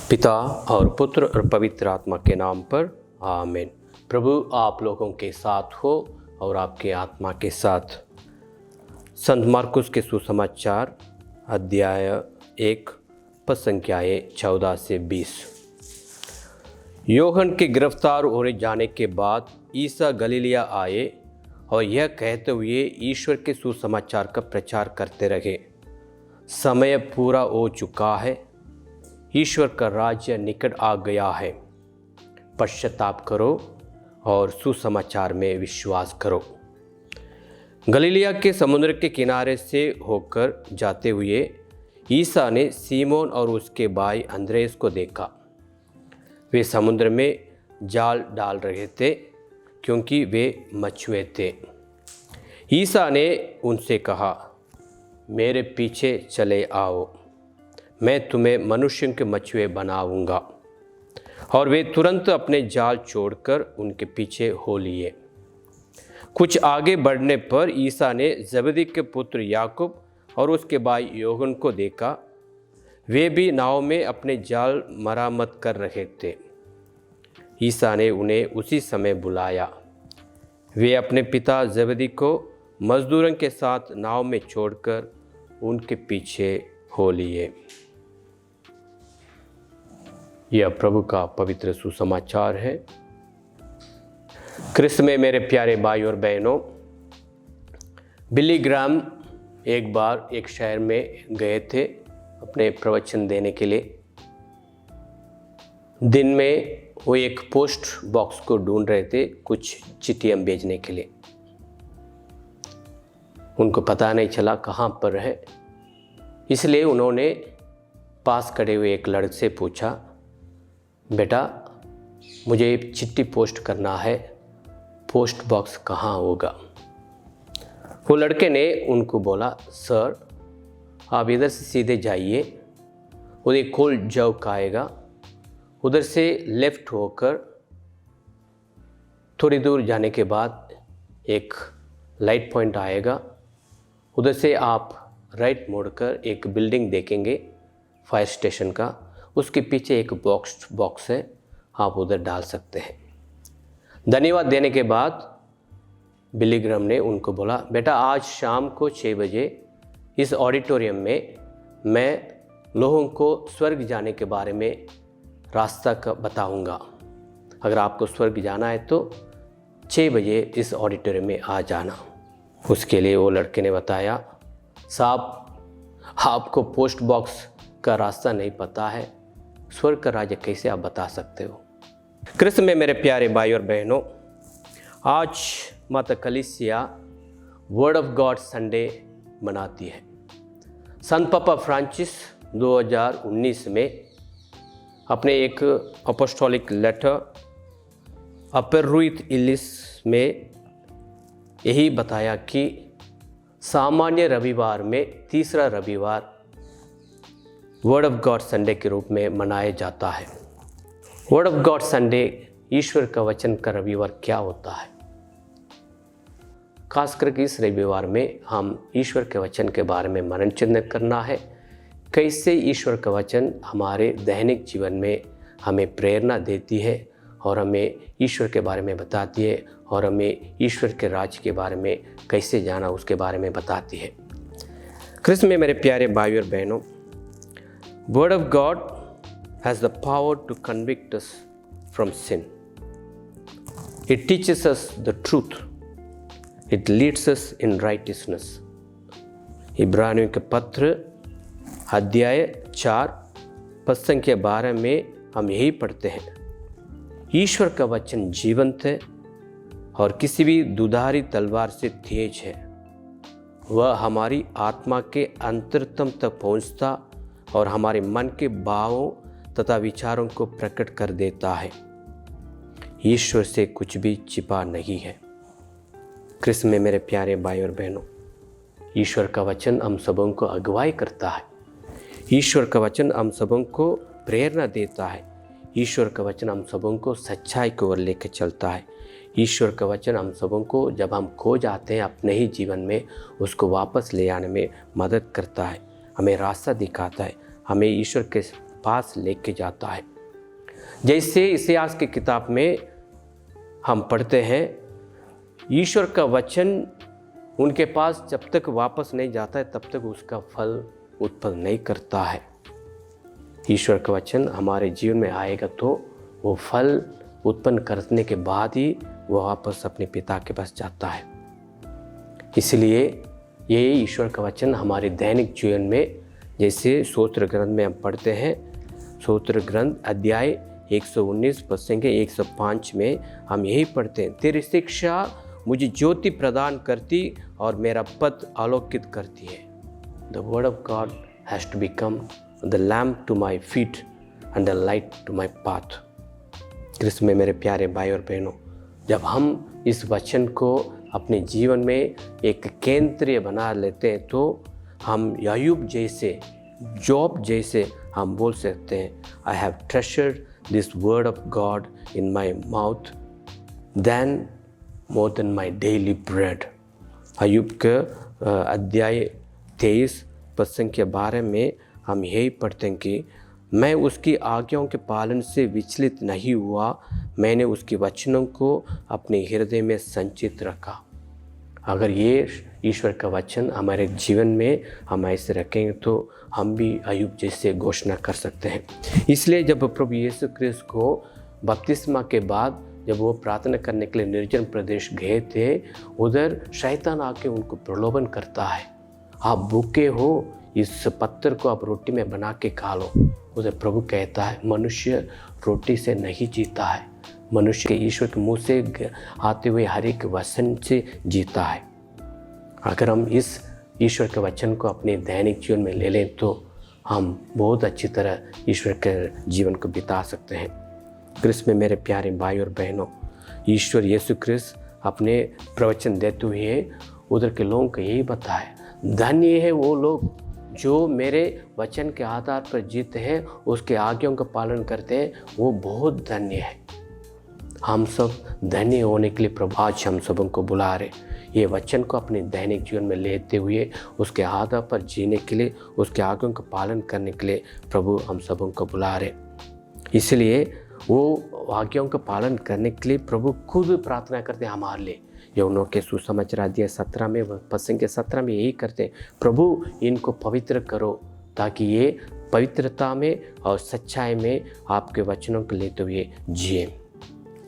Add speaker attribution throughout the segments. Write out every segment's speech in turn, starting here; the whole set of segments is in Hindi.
Speaker 1: पिता और पुत्र और पवित्र आत्मा के नाम पर आमीन। प्रभु आप लोगों के साथ हो और आपके आत्मा के साथ। संत मार्कुस के सुसमाचार अध्याय 1 पद संख्याएँ 14 से 20। यूहन्ना के गिरफ्तार होने जाने के बाद ईसा गलीलिया आए और यह कहते हुए ईश्वर के सुसमाचार का प्रचार करते रहे, समय पूरा हो चुका है, ईश्वर का राज्य निकट आ गया है, पश्चाताप करो और सुसमाचार में विश्वास करो। गलीलिया के समुद्र के किनारे से होकर जाते हुए ईसा ने सीमोन और उसके भाई अंद्रेस को देखा। वे समुद्र में जाल डाल रहे थे क्योंकि वे मछुए थे। ईसा ने उनसे कहा, मेरे पीछे चले आओ, मैं तुम्हें मनुष्यों के मछुए बनाऊंगा। और वे तुरंत अपने जाल छोड़कर उनके पीछे हो लिए। कुछ आगे बढ़ने पर ईसा ने जबदी के पुत्र याकूब और उसके भाई यूहन्ना को देखा। वे भी नाव में अपने जाल मरम्मत कर रहे थे। ईसा ने उन्हें उसी समय बुलाया। वे अपने पिता जबदी को मजदूरों के साथ नाव में छोड़कर उनके पीछे हो लिए। यह प्रभु का पवित्र सुसमाचार है। क्रिस्त में मेरे प्यारे भाई और बहनों, बिली ग्राहम एक बार एक शहर में गए थे अपने प्रवचन देने के लिए। दिन में वो एक पोस्ट बॉक्स को ढूंढ रहे थे कुछ चिट्ठियाँ भेजने के लिए। उनको पता नहीं चला कहाँ पर है, इसलिए उन्होंने पास खड़े हुए एक लड़के से पूछा, बेटा मुझे एक चिट्ठी पोस्ट करना है, पोस्ट बॉक्स कहाँ होगा? वो लड़के ने उनको बोला, सर आप इधर से सीधे जाइए, उधर कोल्ड जॉब आएगा, उधर से लेफ़्ट होकर थोड़ी दूर जाने के बाद एक लाइट पॉइंट आएगा, उधर से आप राइट मोड़कर एक बिल्डिंग देखेंगे फायर स्टेशन का, उसके पीछे एक बॉक्स है, आप उधर डाल सकते हैं। धन्यवाद देने के बाद बिली ग्राहम ने उनको बोला, बेटा आज शाम को 6 बजे इस ऑडिटोरियम में मैं लोगों को स्वर्ग जाने के बारे में रास्ता का बताऊंगा। अगर आपको स्वर्ग जाना है तो 6 बजे इस ऑडिटोरियम में आ जाना। उसके लिए वो लड़के ने बताया, साहब आपको पोस्ट बॉक्स का रास्ता नहीं पता है, स्वर्ग का राज्य कैसे आप बता सकते हो? क्रिस्त में मेरे प्यारे भाई और बहनों, आज माता कलीसिया वर्ड ऑफ गॉड संडे मनाती है। संत पापा फ्रांसिस 2019 में अपने एक अपोस्टोलिक लेटर अपेरुइत इलिस में यही बताया कि सामान्य रविवार में तीसरा रविवार वर्ड ऑफ गॉड संडे के रूप में मनाया जाता है। वर्ड ऑफ गॉड संडे ईश्वर का वचन का रविवार क्या होता है? खासकर कि इस रविवार में हम ईश्वर के वचन के बारे में मनन चिंतन करना है। कैसे ईश्वर का वचन हमारे दैनिक जीवन में हमें प्रेरणा देती है और हमें ईश्वर के बारे में बताती है और हमें ईश्वर के राज्य के बारे में कैसे जाना उसके बारे में बताती है। क्रिस्त में मेरे प्यारे भाई और बहनों, Word of God has the power to convict us from sin. It teaches us the truth. It leads us in righteousness. इब्रानियों के पत्र अध्याय 4 पद संख्या 12 में हम यही पढ़ते हैं, ईश्वर का वचन जीवंत है और किसी भी दुधारी तलवार से तेज है। वह हमारी आत्मा के अंतरतम तक पहुँचता और हमारे मन के भावों तथा विचारों को प्रकट कर देता है। ईश्वर से कुछ भी छिपा नहीं है। क्रिस्त में मेरे प्यारे भाई और बहनों, ईश्वर का वचन हम सबों को अगुवाई करता है। ईश्वर का वचन हम सबों को प्रेरणा देता है। ईश्वर का वचन हम सबों को सच्चाई की ओर लेकर चलता है। ईश्वर का वचन हम सबों को जब हम खो जाते हैं अपने ही जीवन में, उसको वापस ले आने में मदद करता है, हमें रास्ता दिखाता है, हमें ईश्वर के पास लेके जाता है। जैसे इतिहास की किताब में हम पढ़ते हैं, ईश्वर का वचन उनके पास जब तक वापस नहीं जाता है तब तक उसका फल उत्पन्न नहीं करता है। ईश्वर का वचन हमारे जीवन में आएगा तो वो फल उत्पन्न करने के बाद ही वो वापस अपने पिता के पास जाता है। इसलिए ये ईश्वर का वचन हमारे दैनिक जीवन में, जैसे स्तोत्र ग्रंथ में हम पढ़ते हैं, स्तोत्र ग्रंथ अध्याय 119 पद संख्या 105 में हम यही पढ़ते हैं, तेरी शिक्षा मुझे ज्योति प्रदान करती और मेरा पथ आलोकित करती है। The word of God has to become the lamp to my feet and the light to my path. Krishna में मेरे प्यारे भाई और बहनों, जब हम इस वचन को अपने जीवन में एक केंद्रीय बना लेते हैं तो हम यायूब जैसे, जॉब जैसे हम बोल सकते हैं, I have treasured this word of God in my mouth then more then my daily bread. Ayyub के अध्याय 23 पद संख्या 12 में हम यही पढ़ते हैं कि मैं उसकी आज्ञाओं के पालन से विचलित नहीं हुआ, मैंने उसके वचनों को अपने हृदय में संचित रखा। अगर ये ईश्वर का वचन हमारे जीवन में हम ऐसे रखेंगे तो हम भी अय्यूब जैसे घोषणा कर सकते हैं। इसलिए जब प्रभु यीशु ख्रिस्त को बपतिस्मा के बाद जब वो प्रार्थना करने के लिए निर्जन प्रदेश गए थे, उधर शैतान आके उनको प्रलोभन करता है, आप भूखे हो, इस पत्थर को आप रोटी में बना के खा लो। उधर प्रभु कहता है, मनुष्य रोटी से नहीं जीता है, मनुष्य के ईश्वर के मुंह से आते हुए हर एक वचन से जीता है। अगर हम इस ईश्वर के वचन को अपने दैनिक जीवन में ले लें तो हम बहुत अच्छी तरह ईश्वर के जीवन को बिता सकते हैं। कृष्ण में मेरे प्यारे भाई और बहनों, ईश्वर यीशु ख्रिस्त अपने प्रवचन देते हुए उधर के लोगों को यही बताया, धन्य है वो लोग जो मेरे वचन के आधार पर जीते हैं, उसके आज्ञाओं का पालन करते हैं, वो बहुत धन्य है। हम सब धन्य होने के लिए प्रभु आज हम सबों को बुला रहे, ये वचन को अपने दैनिक जीवन में लेते हुए उसके आधार पर जीने के लिए, उसके आज्ञाओं का पालन करने के लिए प्रभु हम सबों को बुला रहे। इसलिए वो आज्ञाओं का पालन करने के लिए प्रभु खुद प्रार्थना करते हैं हमारे लिए। यूहन्ना के सुसमाचार अध्याय 17 में पद संख्या 17 में यही करते हैं, प्रभु इनको पवित्र करो ताकि ये पवित्रता में और सच्चाई में आपके वचनों को लेते हुए जिए।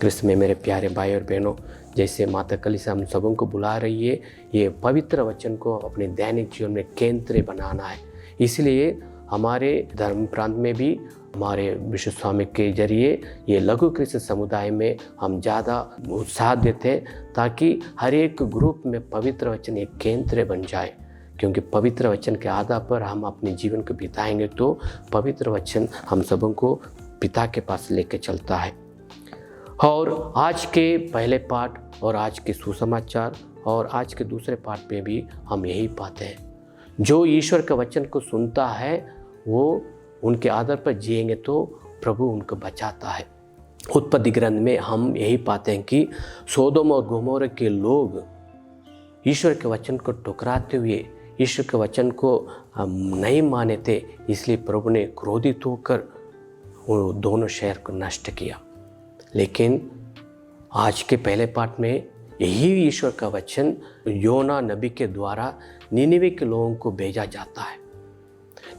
Speaker 1: कृष्ण में मेरे प्यारे भाई और बहनों, जैसे माता कलीसिया हम सबों को बुला रही है, ये पवित्र वचन को अपने दैनिक जीवन में केंद्र बनाना है। इसलिए हमारे धर्म प्रांत में भी हमारे विश्व स्वामी के जरिए ये लघु क्रिश्चियन समुदाय में हम ज़्यादा उत्साह देते हैं ताकि हर एक ग्रुप में पवित्र वचन एक केंद्र बन जाए, क्योंकि पवित्र वचन के आधार पर हम अपने जीवन को बिताएंगे तो पवित्र वचन हम सबों को पिता के पास लेके चलता है। और आज के पहले पाठ और आज के सुसमाचार और आज के दूसरे पाठ में भी हम यही पाते हैं, जो ईश्वर के वचन को सुनता है वो उनके आधार पर जिएंगे तो प्रभु उनको बचाता है। उत्पत्ति ग्रंथ में हम यही पाते हैं कि सोदोम और गोमोर के लोग ईश्वर के वचन को ठुकराते हुए ईश्वर के वचन को नहीं माने थे, इसलिए प्रभु ने क्रोधित होकर वो दोनों शहर को नष्ट किया। लेकिन आज के पहले पाठ में यही ईश्वर का वचन योना नबी के द्वारा निनिवे के लोगों को भेजा जाता है।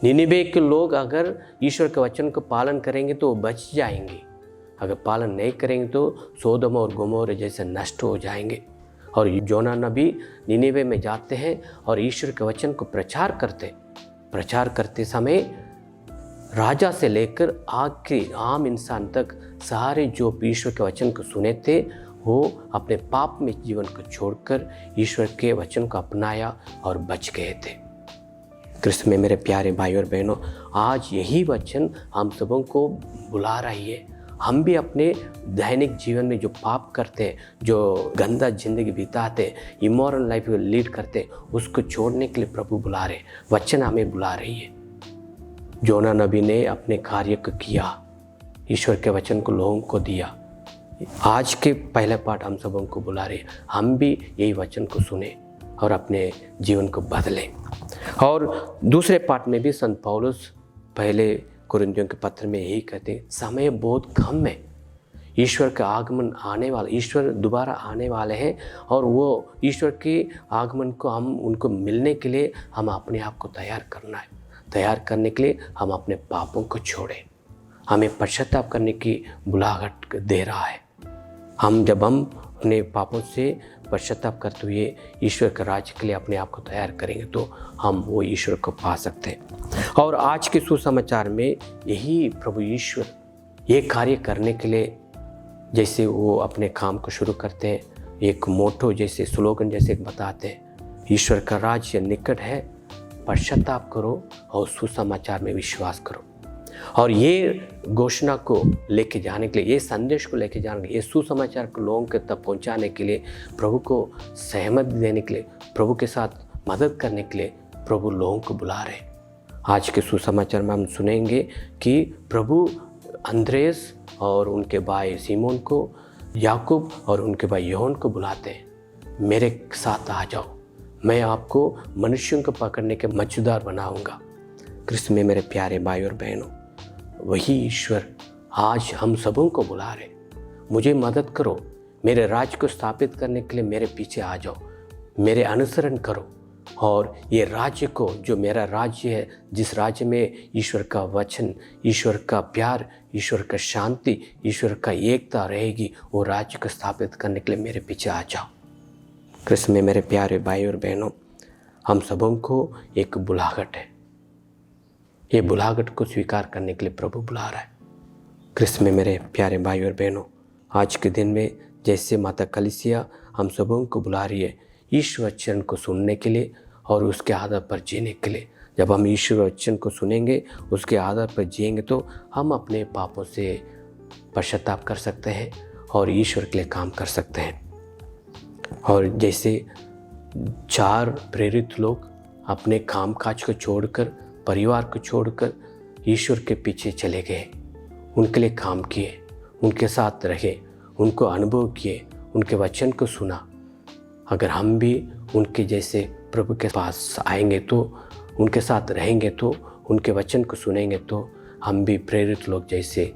Speaker 1: निनिवे के लोग अगर ईश्वर के वचन को पालन करेंगे तो बच जाएंगे, अगर पालन नहीं करेंगे तो सोदोम और गोमोर जैसे नष्ट हो जाएंगे। और योना नबी निनिवे में जाते हैं और ईश्वर के वचन को प्रचार करते समय राजा से लेकर आखिरी आम इंसान तक सारे जो ईश्वर के वचन को सुने थे वो अपने पाप में जीवन को छोड़कर ईश्वर के वचन को अपनाया और बच गए थे। कृष्ण में मेरे प्यारे भाई और बहनों, आज यही वचन हम सबों को बुला रही है। हम भी अपने दैनिक जीवन में जो पाप करते हैं, जो गंदा जिंदगी बिताते, इमोरल लाइफ लीड करते, उसको छोड़ने के लिए प्रभु बुला रहे, वचन हमें बुला रही है। योना नबी ने अपने कार्य को किया, ईश्वर के वचन को लोगों को दिया। आज के पहले पाठ हम सबों को बुला रहे, हम भी यही वचन को सुने और अपने जीवन को बदलें। और दूसरे पाठ में भी संत पौलुस पहले कुरिन्थियों के पत्र में यही कहते हैं, समय बहुत कम है, ईश्वर का आगमन आने वाला, ईश्वर दोबारा आने वाले हैं और वो ईश्वर के आगमन को हम उनको मिलने के लिए हम अपने आप को तैयार करना है। तैयार करने के लिए हम अपने पापों को छोड़ें, हमें पश्चाताप करने की बुलाहट दे रहा है। जब हम अपने पापों से पश्चाताप करते हुए ईश्वर के राज्य के लिए अपने आप को तैयार करेंगे तो हम वो ईश्वर को पा सकते हैं। और आज के सुसमाचार में यही प्रभु ईश्वर ये कार्य करने के लिए जैसे वो अपने काम को शुरू करते हैं, एक मोटो जैसे स्लोगन जैसे बताते हैं, ईश्वर का राज्य निकट है, पश्चाताप करो और सुसमाचार में विश्वास करो। और ये घोषणा को लेके जाने के लिए, ये संदेश को लेके जाने के लिए, ये सुसमाचार को लोगों के तक पहुंचाने के लिए, प्रभु को सहमति देने के लिए, प्रभु के साथ मदद करने के लिए प्रभु लोगों को बुला रहे। आज के सुसमाचार में हम सुनेंगे कि प्रभु अंद्रेस और उनके भाई सीमोन को, याकूब और उनके भाई यूहन्ना को बुलाते हैं, मेरे साथ आ जाओ, मैं आपको मनुष्यों को पकड़ने के मछुआरा बनाऊंगा। कृष्ण में मेरे प्यारे भाई और बहनों, वही ईश्वर आज हम सबों को बुला रहे, मुझे मदद करो, मेरे राज्य को स्थापित करने के लिए मेरे पीछे आ जाओ, मेरे अनुसरण करो और ये राज्य को, जो मेरा राज्य है, जिस राज्य में ईश्वर का वचन, ईश्वर का प्यार, ईश्वर का शांति, ईश्वर का एकता रहेगी, वो राज्य को स्थापित करने के लिए मेरे पीछे आ जाओ। कृष्ण में मेरे प्यारे भाई और बहनों, हम सबों को एक बुलाहट है, ये बुलाहट को स्वीकार करने के लिए प्रभु बुला रहा है। कृष्ण में मेरे प्यारे भाई और बहनों, आज के दिन में जैसे माता कलीसिया हम सबों को बुला रही है ईश्वर वचन को सुनने के लिए और उसके आधार पर जीने के लिए। जब हम ईश्वर वचन को सुनेंगे, उसके आधार पर जिएंगे तो हम अपने पापों से पश्चाताप कर सकते हैं और ईश्वर के लिए काम कर सकते हैं। और जैसे 4 प्रेरित लोग अपने काम काज को छोड़कर, परिवार को छोड़कर ईश्वर के पीछे चले गए, उनके लिए काम किए, उनके साथ रहे, उनको अनुभव किए, उनके वचन को सुना। अगर हम भी उनके जैसे प्रभु के पास आएंगे तो, उनके साथ रहेंगे तो, उनके वचन को सुनेंगे तो हम भी प्रेरित लोग जैसे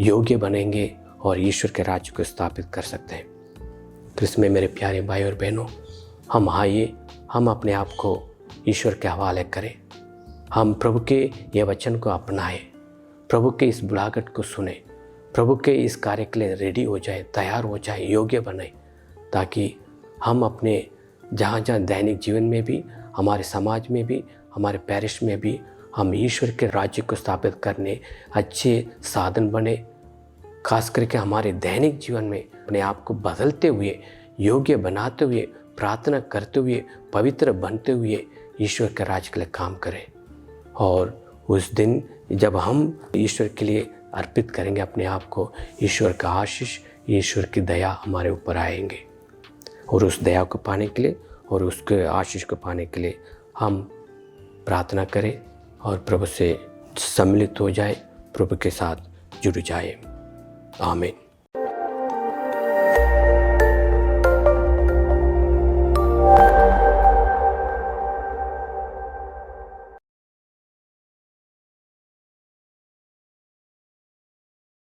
Speaker 1: योग्य बनेंगे और ईश्वर के राज्य को स्थापित कर सकते हैं। कृष्ण में मेरे प्यारे भाई और बहनों, हम आइए, हम अपने आप को ईश्वर के हवाले करें, हम प्रभु के ये वचन को अपनाएं, प्रभु के इस बुलाहट को सुने, प्रभु के इस कार्य के लिए रेडी हो जाए, तैयार हो जाए, योग्य बने, ताकि हम अपने जहाँ जहाँ दैनिक जीवन में भी, हमारे समाज में भी, हमारे पैरिश में भी हम ईश्वर के राज्य को स्थापित करने अच्छे साधन बने। खास करके हमारे दैनिक जीवन में अपने आप को बदलते हुए, योग्य बनाते हुए, प्रार्थना करते हुए, पवित्र बनते हुए ईश्वर के राज्य के लिए काम करें। और उस दिन जब हम ईश्वर के लिए अर्पित करेंगे अपने आप को, ईश्वर का आशीष, ईश्वर की दया हमारे ऊपर आएंगे। और उस दया को पाने के लिए और उसके आशीष को पाने के लिए हम प्रार्थना करें और प्रभु से सम्मिलित हो जाए, प्रभु के साथ जुड़ जाए। आमीन।